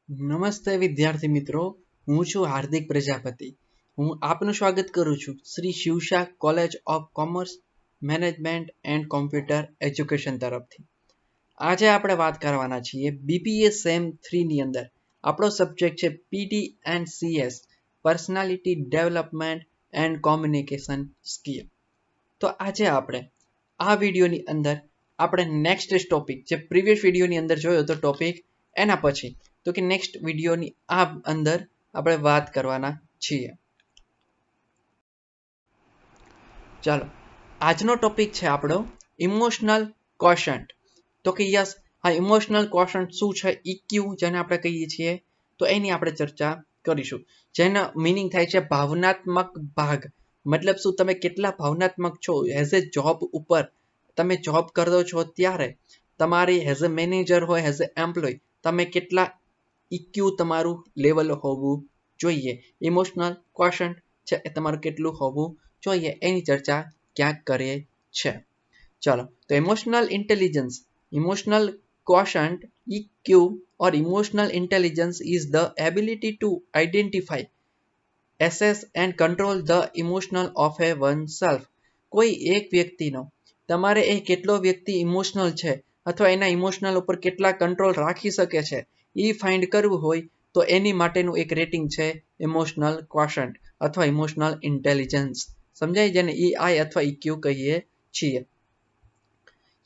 નમસ્તે વિદ્યાર્થી મિત્રો, હું છું હાર્દિક પ્રજાપતિ. હું આપનું સ્વાગત કરું છું Shri Shivsha college of commerce, management and computer education તરફથી. આજે આપણે વાત કરવાના છીએ બીપીએ સેમ 3ની અંદર. આપણો સબ્જેક્ટ છે PT and CS, personality development and communication skill. તો આજે આપણે આ વિડીયોની અંદર આપણે નેક્સ્ટ ટોપિક જે પ્રીવિયસ વિડીયોની અંદર જોયો તો ટોપિક એના પછી તો કે નેક્સ્ટ વિડીયોની આ અંદર આપણે વાત કરવાના છીએ. ચાલો, આજનો ટોપિક છે આપણો ઇમોશનલ ક્વોશન્ટ. તો કે યસ, આ ઇમોશનલ ક્વોશન્ટ શું છે, ઇક્યુ જેને આપણે કહીએ છીએ, તો એની આપણે ચર્ચા કરીશું. જેનો મિનિંગ થાય છે ભાવનાત્મક ભાગ. મતલબ શું, તમે કેટલા ભાવનાત્મક છો. એઝ એ જોબ ઉપર તમે જોબ કરો છો ત્યારે તમારી એઝ એ મેનેજર હોય, એઝ એ એમ્પ્લોય, તમે કેટલા ઇક્યુ તમારું લેવલ હોવું જોઈએ, ઇમોશનલ ક્વોશન્ટ છે એ તમારું કેટલું હોવું જોઈએ, એની ચર્ચા ક્યાંક કરીએ છે. ચલો, તો emotional intelligence, emotional quotient EQ or emotional intelligence is the ability to identify, assess and control the emotional of a oneself. કોઈ એક વ્યક્તિનો તમારે એ કેટલો વ્યક્તિ ઇમોશનલ છે અથવા એના ઇમોશનલ ઉપર કેટલા કંટ્રોલ રાખી શકે છે એ ફાઇન્ડ કરવું હોય તો એની માટેનું એક રેટિંગ છે ઇમોશનલ ક્વોશન્ટ અથવા ઇમોશનલ ઇન્ટેલિજન્સ. સમજાય, જેને EI અથવા EQ કહીએ છીએ.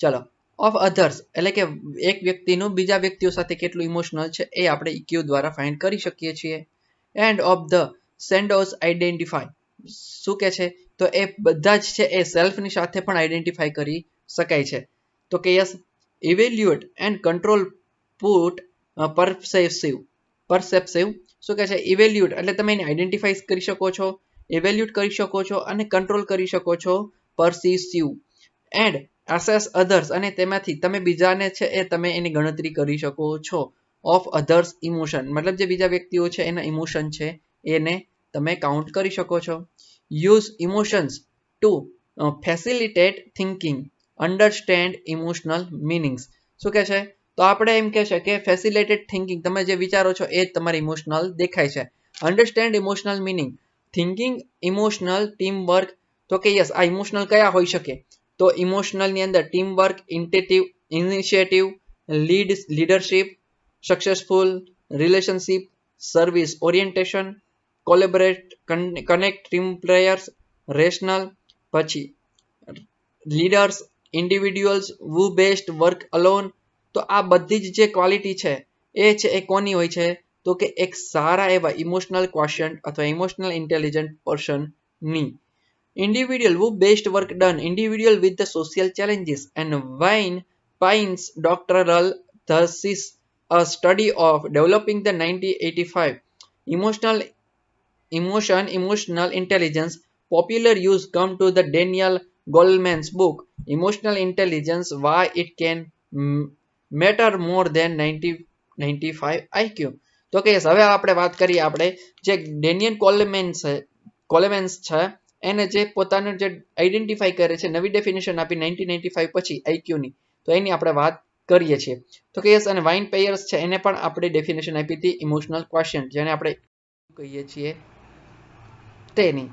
ચલો, ઓફ અધર્સ એટલે કે એક વ્યક્તિનું બીજા વ્યક્તિઓ સાથે કેટલું ઇમોશનલ છે એ આપણે EQ દ્વારા ફાઇન્ડ કરી શકીએ છીએ. એન્ડ ઓફ ધ સેન્ડોઝ આઈડેન્ટિફાય, શું કે છે, તો એ બધા જ છે એ સેલ્ફની સાથે પણ આઈડેન્ટિફાય કરી શકાય છે. તો કે yes, evaluate and control put perceptive, શું કે છે, ઇવેલ્યુએટ એટલે તમે એને આઈડેન્ટિફાઈ કરી શકો છો, ઇવેલ્યુએટ કરી શકો છો અને કંટ્રોલ કરી શકો છો પરસીસિવ. એન્ડ એસેસ અધર્સ, અને તેમાંથી તમે બીજાને છે એ તમે એની ગણતરી કરી શકો છો. ઓફ અધર્સ ઇમોશન, મતલબ જે બીજા વ્યક્તિઓ છે એના ઇમોશન છે એને તમે કાઉન્ટ કરી શકો છો. Use emotions to facilitate thinking, understand emotional meanings. શું કે છે, તો આપણે એમ કહે છે કે ફેસિલિટેટ થિંકિંગ, તમે જે વિચારો છો એ તમારે ઇમોશનલ દેખાય છે. Understand emotional meaning, thinking emotional, team work. તો કે યસ, આ ઇમોશનલ કયા હોઈ શકે, તો ઇમોશનલની અંદર team work, initiative, leadership, successful, relationship, service orientation, collaborate, connect team players, rational, પછી leaders, individuals, who best, work alone. તો આ બધી જ જે ક્વોલિટી છે એ કોની હોય છે, તો કે એક સારા એવા ઇમોશનલ ક્વોશન્ટ અથવા ઇમોશનલ ઇન્ટેલિજન્ટ પર્સનની. Individual who best work done, individual with the social challenges, and Wayne Pine's doctoral thesis, a study of developing the 1985 emotional intelligence, popular use come to the Daniel Goleman's book, Emotional Intelligence, Why It Can Matter More Than 95 IQ. તો કે હવે આપણે વાત કરીએ, આપણે જે Daniel કોલેમેન્સ છે એને જે પોતાનું જે આઈડેન્ટિફાઈ કરે છે, નવી ડેફિનેશન આપી 1995 પછી આઈક્યુની, તો એની આપણે વાત કરીએ છીએ. તો કે યસ, અને વાઇન પેયર્સ છે એને પણ આપણે ડેફિનેશન આપી હતી ઇમોશનલ ક્વોશન્ટ, જેને આપણે કહીએ છીએ તેની.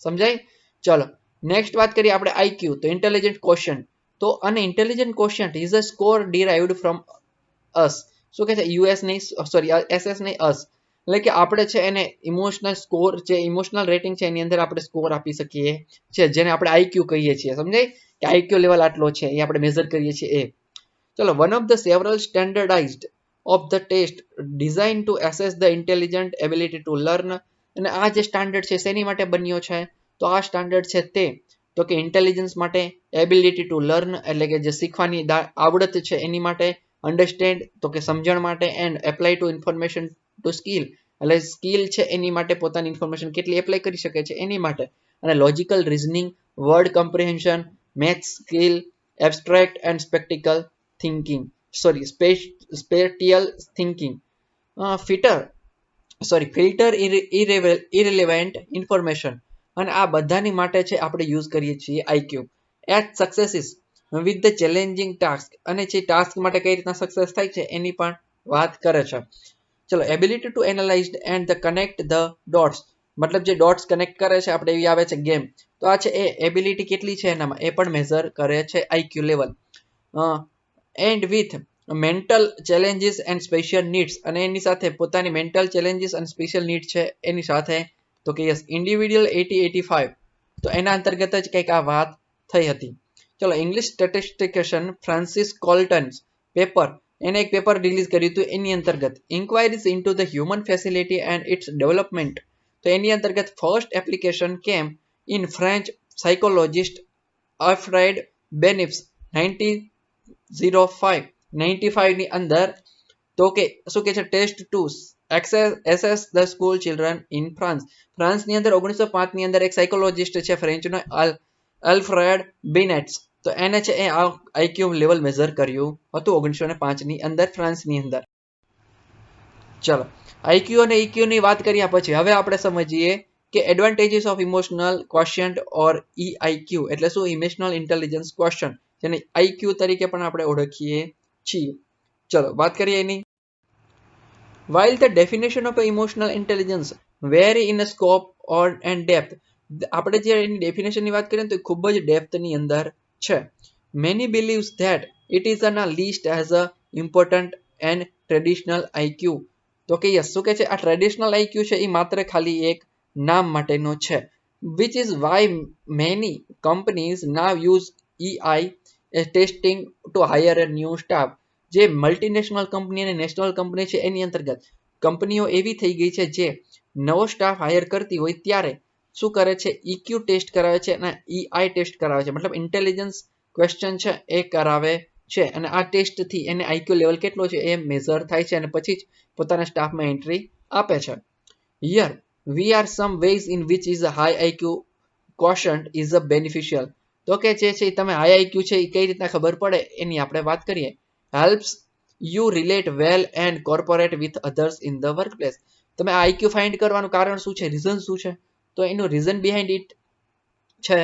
સમજાય? ચલો, નેક્સ્ટ વાત કરીએ આપણે આઈક્યુ, તો ઇન્ટેલિજન્ટ ક્વોશન્ટ. તો અને intelligent quotient is a score derived from us. શું કે છે, યુએસ નહીં, સોરી એસએસ નહીં, અસ. એટલે કે આપણે છે એને ઇમોશનલ સ્કોર, જે ઇમોશનલ રેટિંગ છે એની અંદર આપણે સ્કોર આપી શકીએ છીએ, જેને આપણે આઈક્યુ કહીએ છીએ. સમજાય કે આઈક્યુ લેવલ આટલો છે એ આપણે મેઝર કરીએ છીએ એ. ચલો, one of the several standardised of the test design to assess the intelligent ability to learn. અને આ જે સ્ટાન્ડર્ડ છે શેની માટે બન્યો છે, તો આ સ્ટાન્ડર્ડ છે તે તો કે ઇન્ટેલિજન્સ માટે, એબિલિટી ટુ લર્ન એટલે કે જે શીખવાની આવડત છે એની માટે, અન્ડરસ્ટેન્ડ તો કે સમજણ માટે, and apply to information to skill એટલે સ્કિલ છે એની માટે, પોતાની ઇન્ફોર્મેશન કેટલી એપ્લાય કરી શકે છે એની માટે, અને logical reasoning, word comprehension, maths skill, abstract and spectacle thinking, spatial thinking, filter irrelevant information. અને આ બધાની માટે છે આપણે યુઝ કરીએ છીએ IQ. At successes with the challenging task, અને જે ટાસ્ક માટે કઈ રીતના સક્સેસ થાય છે એની પણ વાત કરે છે. ચલો ability to analyse and the connect the dots, મતલબ જે ડોટ્સ કનેક્ટ કરે છે આપણે એવી આવે છે ગેમ, તો આ છે એ એબિલિટી કેટલી છે એનામાં એ પણ મેઝર કરે છે IQ level. And with mental challenges and special needs, અને એની સાથે પોતાની મેન્ટલ ચેલેન્જીસ અને સ્પેશિયલ નીડ છે એની સાથે, તો કે યસ ઇન્ડિવિડ્યુઅલ 8085, તો એના અંતર્ગત જ કંઈક આ વાત થઈ હતી. ચલો English statistician Francis Galton's paper, એને એક પેપર રિલીઝ કર્યું હતું એની અંતર્ગત inquiries into the human facility and its development, તો એની અંતર્ગત first application came in French psychologist Alfred Binet's 1905 ની અંદર, તો કે શું કે છે test to assess the school children in France, ફ્રાન્સની અંદર 1905 ની અંદર એક સાયકોલોજિસ્ટ છે ફ્રેન્ચનો અલ્ફ્રેડ બેનેટ્સ, તો એને છે એ આ આઈક્યુ લેવલ મેઝર કર્યું હતું 1905 ની અંદર ફ્રાન્સની અંદર. ચલો આઈક્યુ અને ઈક્યુ ની વાત કર્યા પછી હવે આપણે સમજીએ કે એડવાન્ટેજીસ ઓફ ઇમોશનલ ક્વોશન્ટ ઓર ઈઆઈક્યુ એટલે શું, ઇમોશનલ ઇન્ટેલિજન્સ ક્વોશન્ટ, જેને આઈક્યુ તરીકે પણ આપણે ઓળખીએ છીએ. ચલો વાત કરીએ એની. While the definition of emotional intelligence vary in a scope or and depth, આપણે જે એની ડેફિનેશનની વાત કરીએ તો ખૂબ જ ડેપ્થની અંદર છે. Many believes that it is on a list as a important and traditional IQ, તો કે યસ શું કે છે આ ટ્રેડિશનલ IQ છે એ માત્ર ખાલી એક નામ માટેનો છે. Which is why many companies now use EI as testing to hire a new staff. જે મલ્ટીનેશનલ કંપની અને નેશનલ કંપની છે એની અંતર્ગત કંપનીઓ એવી થઈ ગઈ છે જે નવો સ્ટાફ હાયર કરતી હોય ત્યારે શું કરે છે, ઇક્યુ ટેસ્ટ કરાવે છે અને ઈઆઈ ટેસ્ટ કરાવે છે, મતલબ ઇન્ટેલિજન્સ ક્વેશ્ચન છે એ કરાવે છે અને આ ટેસ્ટથી એને આઈક્યુ લેવલ કેટલો છે એ મેઝર થાય છે અને પછી જ પોતાના સ્ટાફમાં એન્ટ્રી આપે છે. Here we are some ways in which is a high IQ quotient is a beneficial, તો કે જે છે તમે હાઈ આઈક્યુ છે એ કઈ રીતના ખબર પડે એની આપણે વાત કરીએ. Helps you relate well and corporate with others in the workplace, તમે આઈક્યુ ફાઇન્ડ કરવાનું કારણ શું છે, રીઝન શું છે, તો એનું રીઝન બિહાઇન્ડ ઇટ છે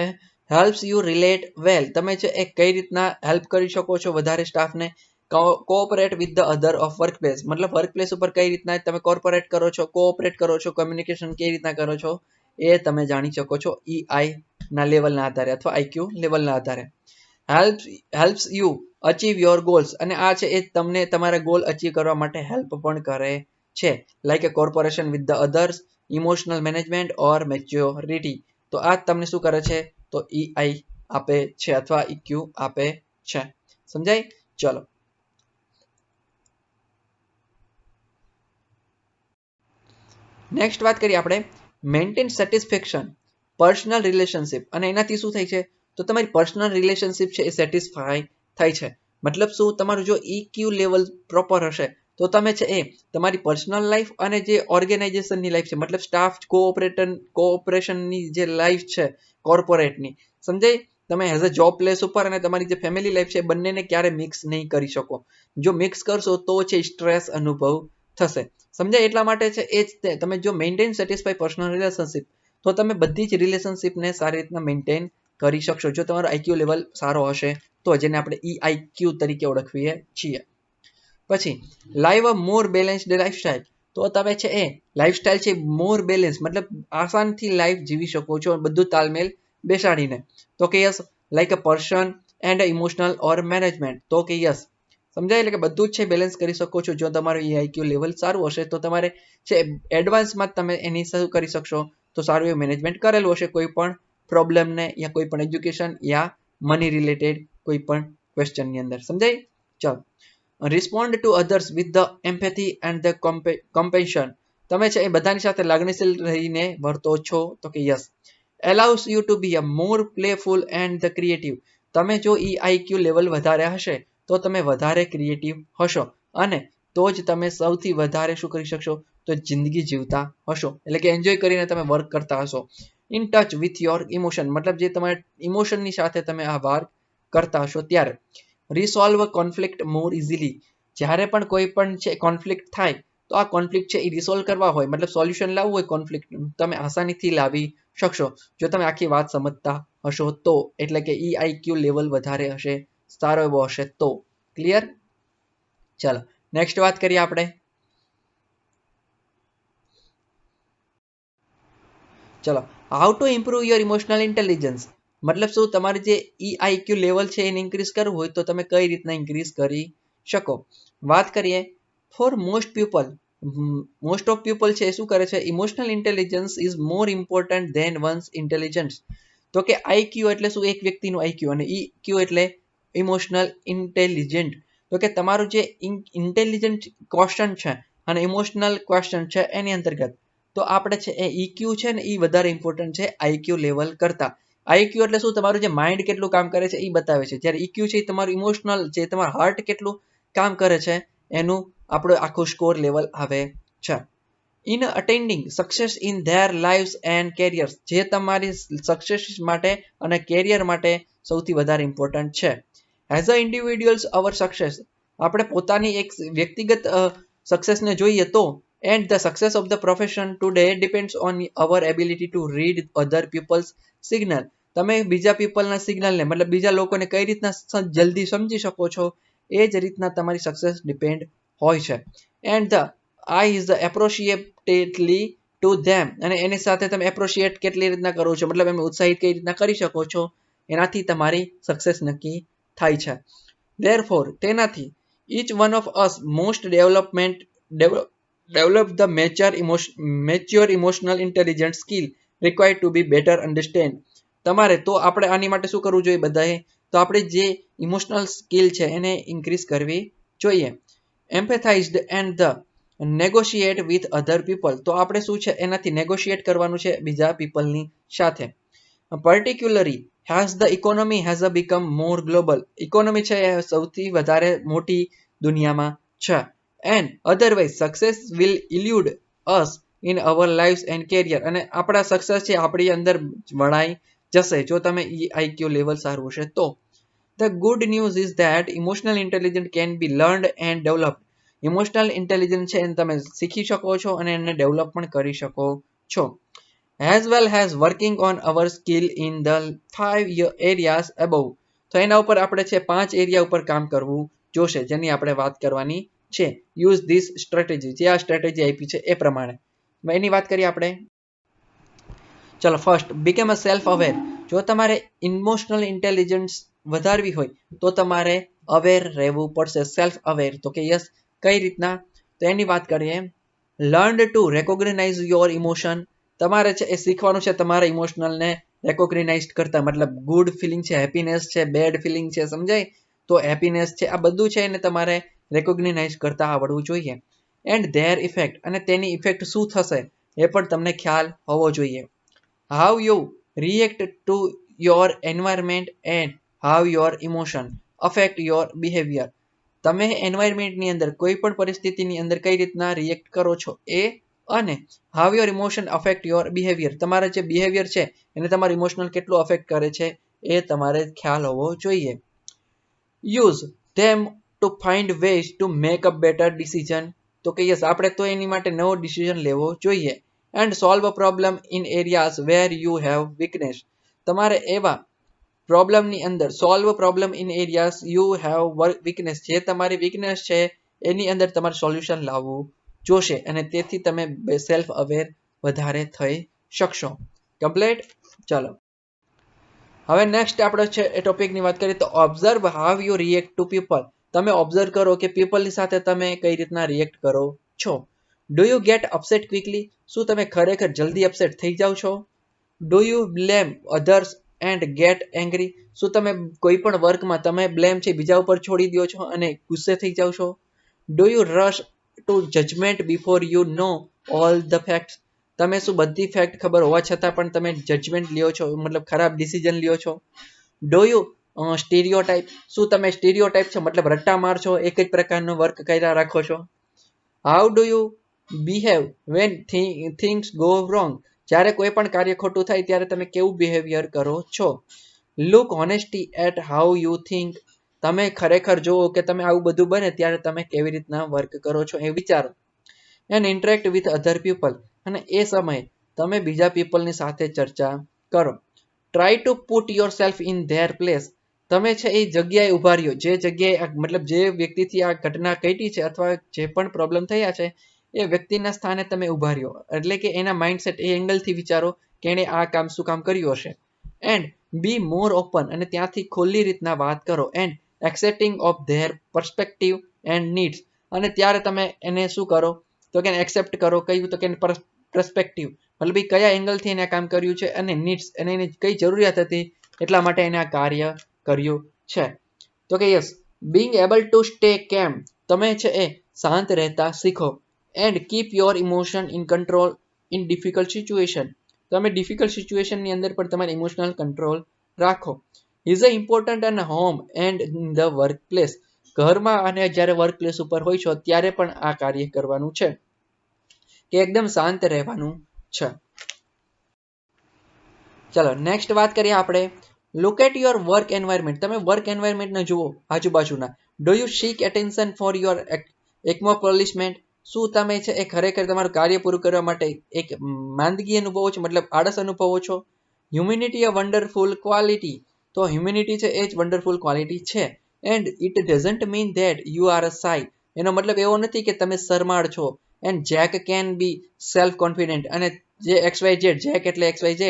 હેલ્પ્સ યુ રિલેટ વેલ, તમે છે એ કઈ રીતના હેલ્પ કરી શકો છો વધારે સ્ટાફને, cooperate with the other of workplace, મતલબ વર્કપ્લેસ ઉપર કઈ રીતના તમે કોર્પોરેટ કરો છો, કોઓપરેટ કરો છો, કમ્યુનિકેશન કઈ રીતના કરો છો એ તમે જાણી શકો છો ઈઆઈ ના લેવલના આધારે અથવા આઈક્યુ લેવલના આધારે. Helps you achieve your goals, અને આ છે એ તમને તમારા ગોલ અચીવ કરવા માટે હેલ્પ પણ કરે છે, like A corporation with the others, emotional management or maturity, તો આ તમને શું કરે છે તો ઈઆઈ આપે છે અથવા ઈક્યુ આપે છે. સમજાય? ચલો નેક્સ્ટ વાત કરીએ આપણે મેન્ટેન સેટિસ્ફેક્શન પર્સનલ રિલેશનશિપ, અને એનાથી શું થાય છે તો તમારી પર્સનલ રિલેશનશિપ છે એ સેટિસ્ફાય થાય છે. મતલબ શું, તમારું જો ઇક્યુ લેવલ પ્રોપર હશે તો તમે છે એ તમારી પર્સનલ લાઈફ અને જે ઓર્ગેનાઇઝેશનની લાઈફ છે, મતલબ સ્ટાફ કોઓપરેશનની જે લાઈફ છે કોર્પોરેટની, સમજાય, તમે એઝ અ જોબ પ્લેસ ઉપર અને તમારી જે ફેમિલી લાઈફ છે બંનેને ક્યારે મિક્સ નહીં કરી શકો. જો મિક્સ કરશો તો છે સ્ટ્રેસ અનુભવ થશે. સમજાય? એટલા માટે છે એ જ તમે જો મેન્ટેન સેટિસ્ફાય પર્સનલ રિલેશનશિપ, તો તમે બધી જ રિલેશનશિપને સારી રીતના મેન્ટેન કરી શકશો જો તમારો આઈક્યુ લેવલ સારો હશે તો, જેને આપણે ઈઆઈક્યુ તરીકે ઓળખીએ છીએ. પછી લાઈવ અ મોર બેલેન્સ્ડ લાઈફસ્ટાઈલ, તો તમે છે એ લાઈફસ્ટાઈલ છે મોર બેલેન્સ, મતલબ આસાનથી લાઈફ જીવી શકો છો બધું તાલમેલ બેસાડીને, તો કે yes like a person and emotional or management, તો કે યસ સમજાય, એટલે કે બધું જ છે બેલેન્સ કરી શકો છો જો તમારું ઈઆઈક્યુ લેવલ સારું હશે તો તમારે છે એડવાન્સમાં તમે એની શું કરી શકશો તો સારું એવું મેનેજમેન્ટ કરેલું હશે કોઈ પણ પ્રોબ્લેમને યા કોઈ પણ એજ્યુકેશન યા મની રિલેટેડ કોઈ પણ ક્વેશ્ચનની અંદર. સમજાય? ચાલો respond to others with the empathy and the compassion, તમે છે એ બધાની સાથે લાગણીશીલ રહીને વર્તો છો, તો કે yes. Allows you to be a more playful and the creative, તમે જો ઈઆઈક્યુ લેવલ વધારે હશે તો તમે વધારે ક્રિએટિવ હશો અને તો જ તમે સૌથી વધારે શું કરી શકશો તો જિંદગી જીવતા હશો, એટલે કે એન્જોય કરીને તમે વર્ક કરતા હશો. In touch with your emotion, મતલબ જે તમારા ઇમોશનની સાથે તમે આ વર્ક કરતા હશો ત્યારે. રિસોલ્વ કોન્ફ્લિક્ટ મોર ઇઝીલી, જ્યારે પણ કોઈ પણ છે કોન્ફ્લિક્ટ થાય તો આ કોન્ફ્લિક્ટ છે એ રિસોલ્વ કરવા હોય, મતલબ સોલ્યુશન લાવવું હોય કોન્ફ્લિક્ટ, તમે આસાનીથી લાવી શકશો જો તમે આખી વાત સમજતા હશો તો, એટલે કે ઈઆઈક્યુ લેવલ વધારે હશે, સારો એવો હશે તો. ક્લિયર? ચાલો નેક્સ્ટ વાત કરીએ આપણે ચલો, how to improve your emotional intelligence, મતલબ શું, તમારે જે EIQ લેવલ છે એને ઇન્ક્રીઝ કરવું હોય તો તમે કઈ રીતના ઇન્ક્રીઝ કરી શકો. વાત કરીએ, ફોર મોસ્ટ ઓફ પીપલ છે શું કરે છે, emotional intelligence is more important than one's intelligence. તો કે IQ એટલે શું, એક વ્યક્તિનું IQ, અને EQ એટલે ઇમોશનલ ઇન્ટેલિજન્ટ. તો કે તમારું જે ઇન્ટેલિજન્ટ ક્વેશ્ચન છે અને ઇમોશનલ ક્વેશ્ચન છે એની અંતર્ગત તો આપણે છે એ EQ છે ને એ વધારે ઇમ્પોર્ટન્ટ છે IQ લેવલ કરતા. IQ એટલે શું, તમારું જે માઇન્ડ કેટલું કામ કરે છે એ બતાવે છે, જ્યારે EQ છે એ તમારું ઇમોશનલ, જે તમારું હાર્ટ કેટલું કામ કરે છે એનું આપણો આખું સ્કોર લેવલ આવે છે. In attending success in their lives and carriers, જે તમારી સક્સેસ માટે અને કેરિયર માટે સૌથી વધારે ઇમ્પોર્ટન્ટ છે. As a individuals our success, આપણે પોતાની એક વ્યક્તિગત સક્સેસને જોઈએ તો, and the success of the profession today depends on our ability to read other people's signal. તમે બીજા પીપલના સિગ્નલને, મતલબ બીજા લોકોને કઈ રીતના જલ્દી સમજી શકો છો, એ જ રીતના તમારી સક્સેસ ડિપેન્ડ હોય છે. And the I is the appropriately to them, અને એની સાથે તમે એપ્રોશિએટ કેટલી રીતના કરો છો, મતલબ એમ ઉત્સાહિત કઈ રીતના કરી શકો છો, એનાથી તમારી સક્સેસ નક્કી થાય છે. ધેરફોર, તેનાથી each one of us most develop the mature emotional intelligence skill required to be better understand. તમારે તો આપણે આની માટે શું કરવું જોઈએ બધાએ, તો આપણે જે ઇમોશનલ સ્કિલ છે એને ઇન્ક્રીઝ કરવી જોઈએ. Empathised and the negotiate with other people, તો આપણે શું છે એનાથી નેગોશિએટ કરવાનું છે બીજા પીપલની સાથે. Particularly has the economy has a become more global, economy છે એ સૌથી વધારે મોટી દુનિયામાં છે. and otherwise success will elude us in our lives and career, અને આપણા સક્સેસ છે આપણી અંદર વણાઈ જશે જો તમે IQ લેવલ સારું હશે તો. The good news is that emotional intelligence can be learned and developed. Emotional intelligence છે એને તમે શીખી શકો છો અને એને ડેવલપ પણ કરી શકો છો. as well as working on our skill in the 5 areas above. તો એના ઉપર આપણે છે 5 એરિયા ઉપર કામ કરવું જોશે, જેની આપણે વાત કરવાની છે. યુઝ ધીસ સ્ટ્રેટેજી, જે આ સ્ટ્રેટેજી આપી છે એ પ્રમાણે એની વાત કરીએ આપણે. ચલો, ફર્સ્ટ, બીકેમ અ સેલ્ફ અવેર. જો તમારે ઇમોશનલ ઇન્ટેલિજન્સ વધારવી હોય તો તમારે અવેર રહેવું પડશે, સેલ્ફ અવેર. તો કે યસ, કઈ રીતના, તો એની વાત કરીએ. Learn to recognise your emotion, તમારે છે એ શીખવાનું છે તમારા ઇમોશનલને રેકોગ્નાઇઝ કરતા, મતલબ ગુડ ફિલિંગ છે, હેપીનેસ છે, બેડ ફિલિંગ છે, સમજાય, તો હેપીનેસ છે, આ બધું છે એને તમારે રેકોગ્નાઇઝ કરતા આવડવું જોઈએ. એન્ડ ધેર ઇફેક્ટ, અને તેની ઇફેક્ટ શું થશે એ પણ તમને ખ્યાલ હોવો જોઈએ. How you react to your environment and how your emotion affect your behaviour, તમે એન્વાયરમેન્ટની અંદર કોઈ પણ પરિસ્થિતિની અંદર કઈ રીતના રિએક્ટ કરો છો એ, અને how your emotion affect your behaviour, તમારા જે બિહેવિયર છે એને તમારું ઇમોશનલ કેટલું અફેક્ટ કરે છે એ તમારે ખ્યાલ હોવો જોઈએ. Use them to find ways to make a better decision, તો કે યસ, આપણે તો એની માટે નવો ડિસિઝન લેવો જોઈએ. And solve a problem in areas where you have weakness, તમારે એવા પ્રોબ્લેમની અંદર solve problem in areas you have weakness, જે તમારી વીકનેસ છે એની અંદર તમારે સોલ્યુશન લાવવું જોશે, અને તેથી તમે સેલ્ફ અવેર વધારે થઈ શકશો. કમ્પ્લીટ. ચાલો, હવે નેક્સ્ટ આપણે છે એ ટોપિકની વાત કરીએ તો observe how you react to people, તમે ઓબ્ઝર્વ કરો કે પીપલની સાથે તમે કઈ રીતના રિએક્ટ કરો છો. Do you get upset quickly, શું તમે ખરેખર જલ્દી અપસેટ થઈ જાઓ છો. Do you blame others and gate angry, શું તમે કોઈ પણ વર્કમાં તમે બ્લેમ છે બીજા ઉપર છોડી દો છો અને ગુસ્સે થઈ જાઓ છો. Do you rush to judgement before you know all the facts, તમે શું બધી ફેક્ટ ખબર હોવા છતાં પણ તમે જજમેન્ટ લ્યો છો, મતલબ ખરાબ ડિસિઝન લ્યો છો. ડુ યુ સ્ટીરિયોટાઇપ, શું તમે સ્ટીરિયોટાઇપ છો, મતલબ રટ્ટા માર છો, એક જ પ્રકારનો વર્ક કર્યા રાખો છો. How do you behave when things go wrong, જ્યારે કોઈ પણ કાર્ય ખોટું થાય ત્યારે તમે કેવું બિહેવિયર કરો છો. Look honesty at how you think, તમે ખરેખર જુઓ કે તમે આવું બધું બને ત્યારે તમે કેવી રીતના વર્ક કરો છો એ વિચારો. And interact with other people, અને એ સમયે તમે બીજા પીપલની સાથે ચર્ચા કરો. Try to put your self in their place, તમે છે એ જગ્યાએ ઉભા રહ્યો, જે જગ્યાએ મતલબ જે વ્યક્તિથી આ ઘટના ઘટી છે અથવા જે પણ પ્રોબ્લેમ થયા છે એ વ્યક્તિના સ્થાને તમે ઉભા રહ્યો, એટલે કે એના માઇન્ડસેટ એ એંગલથી વિચારો કે એણે આ કામ શું કામ કર્યું હશે. એન્ડ બી મોર ઓપન, અને ત્યાંથી ખુલ્લી રીતના વાત કરો. And accepting of their perspective and needs, અને ત્યારે તમે એને શું કરો તો કે એક્સેપ્ટ કરો. કયું તો કે પર્સપેક્ટિવ મતલબ કયા એંગલથી એને કામ કર્યું છે, અને નીડ્સ અને એની કઈ જરૂરિયાત હતી એટલા માટે એને આ કાર્ય કર્યું છે. તો કે yes, being able to stay કેમ, તમે છે એ શાંત રહેતા શીખો. And keep your emotion in control in difficult situation, તમે ડિફિકલ્ટ સિચ્યુએશનની અંદર પણ તમારે ઇમોશનલ કંટ્રોલ રાખો. Is a important and home and in the work place, ઘરમાં અને જ્યારે વર્ક પ્લેસ ઉપર હોય છો ત્યારે પણ આ કાર્ય કરવાનું છે કે એકદમ શાંત રહેવાનું છે. ચલો નેક્સ્ટ વાત કરીએ આપણે. Look at your work environment, તમે વર્ક એન્વાયરમેન્ટને જુઓ આજુબાજુના. Do you seek attention for your accomplishment, શું તમે છે એ ખરેખર તમારું કાર્ય પૂરું કરવા માટે એક માંદગી અનુભવો છો, મતલબ આળસ અનુભવો છો. હ્યુમિનિટી અ વન્ડરફુલ ક્વોલિટી, તો હ્યુમિનિટી છે એ જ વન્ડરફુલ ક્વોલિટી છે. And it doesn't mean that you are a shy, એનો મતલબ એવો નથી કે તમે શરમાળ છો. And Jack can be self confident, અને જે XYZ, જેક એટલે XYZ,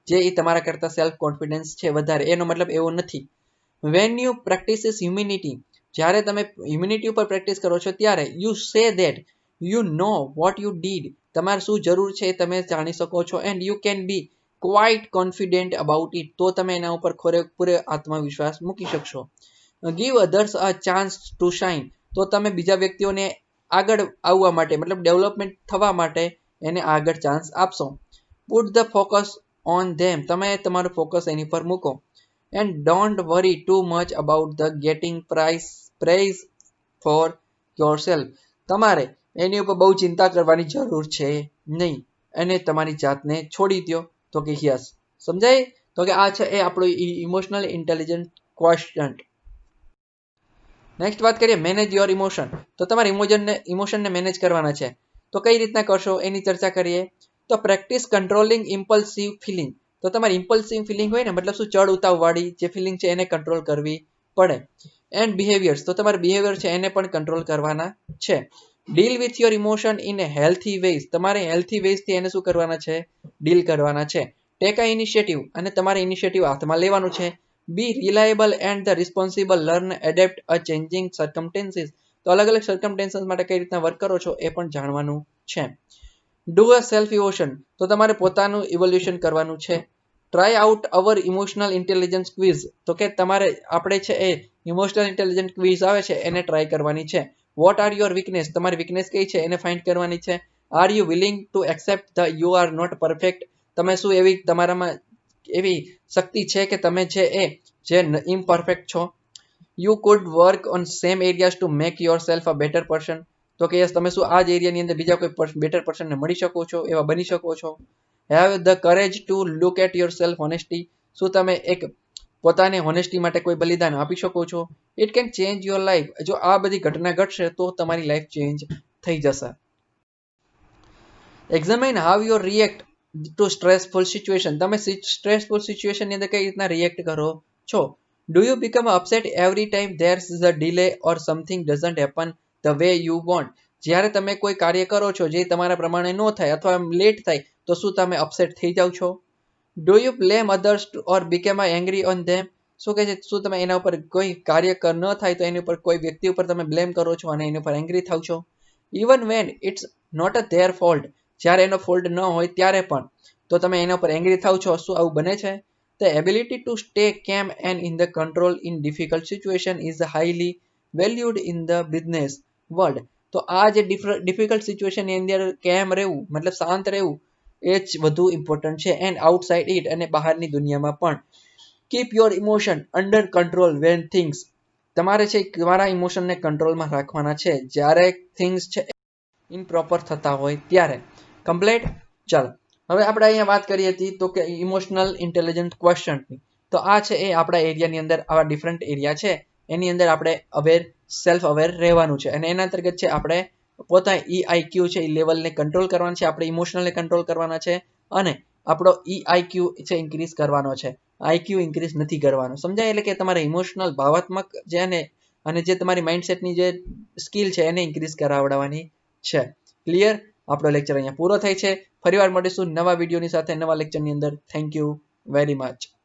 જે એ તમારા કરતા સેલ્ફ કોન્ફિડન્સ છે વધારે, એનો મતલબ એવો નથી. વેન યુ પ્રેક્ટિસ હ્યુમિનિટી, જ્યારે તમે હ્યુમિનિટી ઉપર પ્રેક્ટિસ કરો છો ત્યારે you say that you know what you did, તમારે શું જરૂર છે એ તમે જાણી શકો છો. And you can be quite confident about it, તો તમે એના ઉપર પૂરે આત્મવિશ્વાસ મૂકી શકશો. ગીવ અધર્સ અ ચાન્સ ટુ શાઇન, તો તમે બીજા વ્યક્તિઓને આગળ આવવા માટે મતલબ ડેવલપમેન્ટ થવા માટે એને આગળ ચાન્સ આપશો. Put the focus on them, તમે તમારું ફોકસ એની પર મૂકો. And don't worry too much about the getting prize for yourself, તમારે એની ઉપર બહુ ચિંતા કરવાની જરૂર છે નહીં, અને તમારી જાતને છોડી દો. તો કે યસ, સમજાય. તો કે આ છે એ આપણું ઇમોશનલ ઇન્ટેલિજન્ટ ક્વેશ્ચન. નેક્સ્ટ વાત કરીએ મેનેજ યોર ઇમોશન, તો તમારે ઇમોશનને મેનેજ કરવાના છે. તો કઈ રીતના કરશો એની ચર્ચા કરીએ. તો પ્રેક્ટિસ કંટ્રોલિંગ ઇમ્પલ્સિવ ફિલિંગ, તો તમારી ઇમ્પલ્સિવ ફિલિંગ હોય ને, મતલબ શું ચડ ઉતાવ વાળી જે ફિલિંગ છે એને કંટ્રોલ કરવી પડે. એન્ડ બિહેવિયર્સ, તો તમારે બિહેવિયર છે એને પણ કંટ્રોલ કરવાના છે. Deal with your emotion in a healthy ways, તમારે હેલ્થી વેઝથી એને શું કરવાના છે, ડીલ કરવાના છે. ટેક અ ઇનિશિયેટિવ, અને તમારે ઇનિશિયેટિવ હાથમાં લેવાનું છે. Be reliable and the responsible, learn adapt a changing circumstances, તો અલગ અલગ સર્કમસ્ટેન્સીસ માટે કઈ રીતના વર્ક કરો છો એ પણ જાણવાનું છે. ડુ અ સેલ્ફ ઇવોલ્યુશન, તો તમારે પોતાનું ઇવોલ્યુશન કરવાનું છે. ટ્રાય આઉટ અવર ઇમોશનલ ઇન્ટેલિજન્સ ક્વિઝ, તો કે તમારે આપણે છે એ ઇમોશનલ ઇન્ટેલિજન્ટ ક્વિઝ આવે છે એને ટ્રાય કરવાની છે. વોટ આર યોર વીકનેસ, તમારી વીકનેસ કઈ છે એને ફાઇન્ડ કરવાની છે. Are you willing to accept the you are not perfect, તમે શું એવી તમારામાં એવી શક્તિ છે કે તમે છે એ જે ઇમ્પરફેક્ટ છો. You could work on same areas to make yourself a better person, તો કે યસ, તમે શું આ જ એરિયાની અંદર બીજા કોઈ બેટર પર્સનને મળી શકો છો, એવા બની શકો છો. Have the courage to look at yourself honesty, શું તમે એક પોતાની હોનેસ્ટી માટે કોઈ બલિદાન આપી શકો છો. It can change your life, જો આ બધી ઘટના ઘટશે તો તમારી લાઈફ ચેન્જ થઈ જશે. Examine how your react to stressful situation, તમે સ્ટ્રેસફુલ સિચ્યુએશનની અંદર કઈ રીતના રિએક્ટ કરો છો. Do you become upset every time there is a delay or something doesn't happen the way you want, જ્યારે તમે કોઈ કાર્ય કરો છો જે તમારા પ્રમાણે ન થાય અથવા લેટ થાય તો શું તમે અપસેટ થઈ જાઓ છો. Do you blame others or became angry on ધેમ, શું કહે છે, શું તમે એના ઉપર કોઈ કાર્ય ન થાય તો એની ઉપર કોઈ વ્યક્તિ ઉપર તમે બ્લેમ કરો છો અને એની ઉપર એંગ્રી થાવ છો. Even when it's not a their fault, જ્યારે એનો ફોલ્ટ ન હોય ત્યારે પણ તો તમે એના ઉપર એંગ્રી થાવ છો. શું આવું બને છે. The ability to stay calm and in the control in difficult situation is highly valued in the business world, તો આ જે ડિફિકલ્ટ સિચ્યુએશનની અંદર કેમ રહેવું મતલબ શાંત રહેવું એ જ વધુ ઇમ્પોર્ટન્ટ છે. એન્ડ આઉટસાઇડ ઇટ, અને બહારની દુનિયામાં પણ. Keep your emotion under control when things, તમારે છે તમારા ઇમોશનને કંટ્રોલમાં રાખવાના છે જ્યારે થિંગ્સ છે ઇમ્પ્રોપર થતા હોય ત્યારે. કમ્પ્લીટ. ચાલો હવે આપણે અહીંયા વાત કરી હતી તો કે ઇમોશનલ ઇન્ટેલિજન્ટ ક્વેશ્ચનની, તો આ છે એ આપણા એરિયાની અંદર આવા ડિફરન્ટ એરિયા છે એની અંદર આપણે સેલ્ફ અવેર રહેવાનું છે, અને એના અંતર્ગત છે આપણે પોતા EIQ છે એ લેવલને કંટ્રોલ કરવાનું છે, આપણે ઇમોશનલને કંટ્રોલ કરવાના છે, અને આપણો EIQ છે ઇન્ક્રીઝ કરવાનો છે, IQ ઇન્ક્રીઝ નથી કરવાનો. સમજાય. એટલે કે તમારે ઇમોશનલ ભાવાત્મક જે અને જે તમારી માઇન્ડસેટની જે સ્કિલ છે એને ઇન્ક્રીઝ કરાવડાવવાની છે. ક્લિયર. આપણો લેક્ચર અહીંયા પૂરો થાય છે. ફરીવાર મળીશું નવા વિડીયોની સાથે નવા લેક્ચરની અંદર. Thank you very much.